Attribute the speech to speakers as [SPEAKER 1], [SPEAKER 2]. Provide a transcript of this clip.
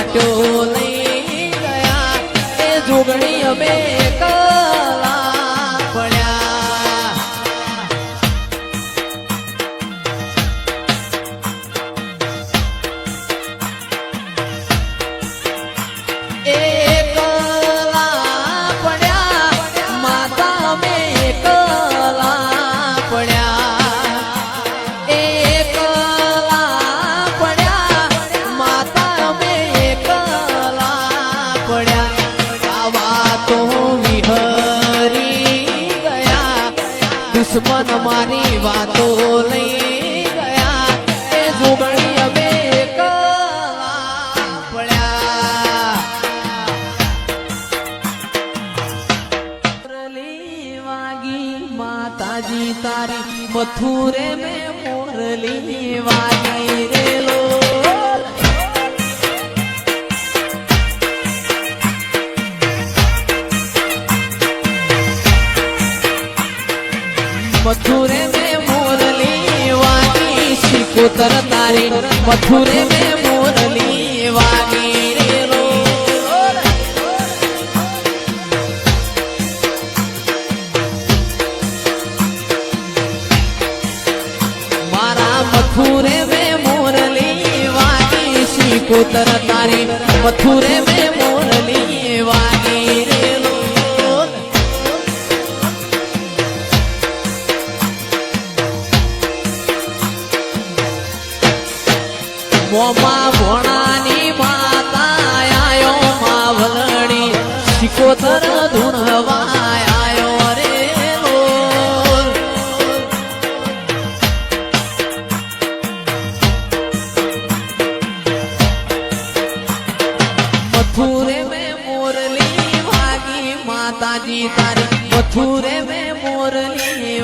[SPEAKER 1] પાટ્યો લઈ ગયા એ જોગણી અમે કલા પડ્યા એ કલા પડ્યા માતા અમે કલા પડ્યા એ કલા પડ્યા માતા અમે કલા પડ્યા આવા તો વિહરી ગયા દુશ્મન મારી વાતો લઈ ગયા એ જોગણી અમે કલા પડ્યા મોરલી વાગી માતાજી તારી મથુરે મેં મોરલી વાગી રેલો मथुरे में मोरली वागी शिकोतर तारे मथुरे में मोरली वागी रे लो मारा मथुरे में मोरली वागी शिकोतर तारे मथुरे में मोरली वागी रे लो મોમા ભોણાની માતા આયો માવલણી શિકોતર ધૂણવા આયો રે લોલ મથુરે મેં મોરલી વાગી માતાજી તારી મથુરે મેં મોરલી